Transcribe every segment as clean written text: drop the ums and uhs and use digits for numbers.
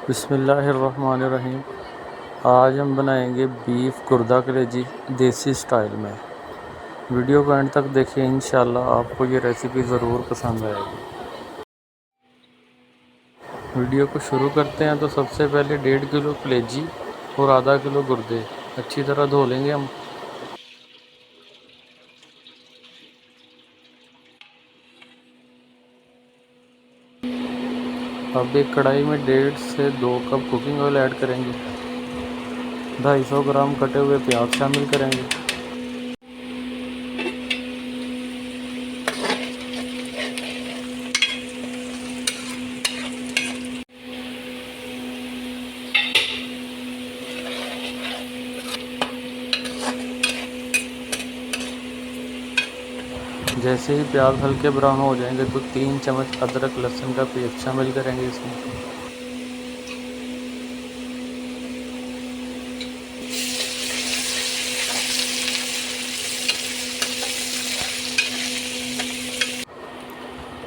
बिस्मिल्लाहिर्रहमानिर्रहीम। आज हम बनाएंगे बीफ गुर्दा कलेजी देसी स्टाइल में। वीडियो को एंड तक देखिए, इंशाल्लाह आपको ये रेसिपी ज़रूर पसंद आएगी। वीडियो को शुरू करते हैं तो सबसे पहले 1.5 किलो कलेजी और आधा किलो गुर्दे अच्छी तरह धो लेंगे हम। अब एक कढ़ाई में 1.5 से 2 कप कुकिंग ऑयल ऐड करेंगे। 250 ग्राम कटे हुए प्याज शामिल करेंगे। जैसे ही प्याज हल्के ब्राउन हो जाएंगे तो 3 चम्मच अदरक लहसुन का पेस्ट शामिल करेंगे इसमें।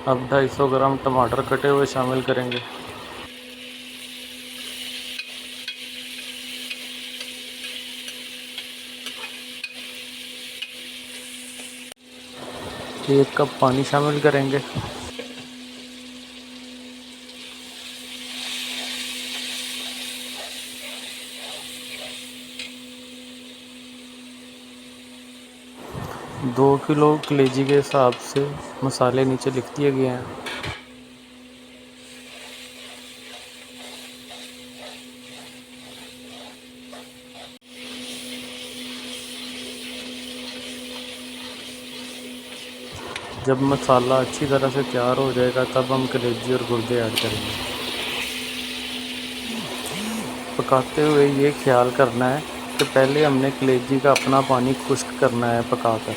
अब 250 ग्राम टमाटर कटे हुए शामिल करेंगे। एक कप पानी शामिल करेंगे। दो किलो कलेजी के हिसाब से मसाले नीचे लिख दिए गए हैं। जब मसाला अच्छी तरह से तैयार हो जाएगा तब हम कलेजी और गुर्दे ऐड करेंगे। पकाते हुए ये ख्याल करना है कि पहले हमने कलेजी का अपना पानी खुश्क करना है पकाकर।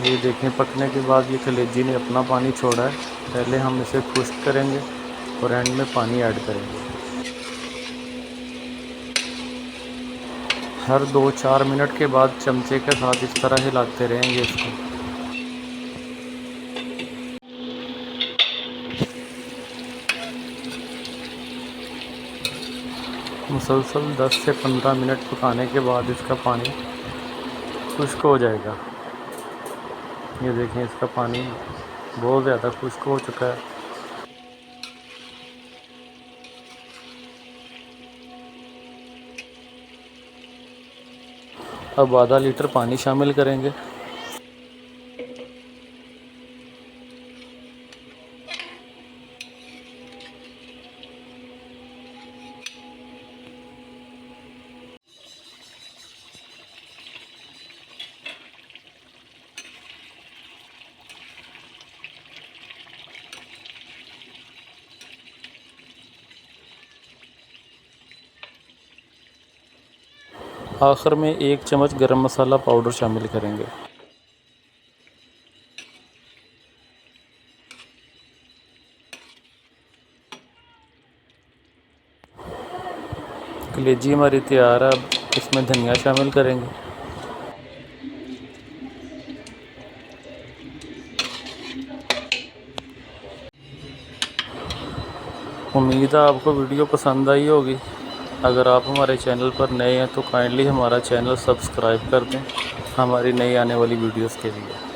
ये देखें, पकने के बाद ये कलेजी ने अपना पानी छोड़ा है। पहले हम इसे खुश्क करेंगे और एंड में पानी ऐड करेंगे। हर 2-4 मिनट के बाद चमचे के साथ इस तरह हिलाते रहेंगे इसको। मुसलसल 10 से 15 मिनट पकाने के बाद इसका पानी खुश्क हो जाएगा। ये देखें, इसका पानी बहुत ज़्यादा खुश्क हो चुका है। अब आधा लीटर पानी शामिल करेंगे। आखिर में 1 चम्मच गरम मसाला पाउडर शामिल करेंगे। कलेजी हमारी तैयार है। अब इसमें धनिया शामिल करेंगे। उम्मीद है आपको वीडियो पसंद आई होगी। अगर आप हमारे चैनल पर नए हैं तो काइंडली हमारा चैनल सब्सक्राइब कर दें हमारी नई आने वाली वीडियोस के लिए।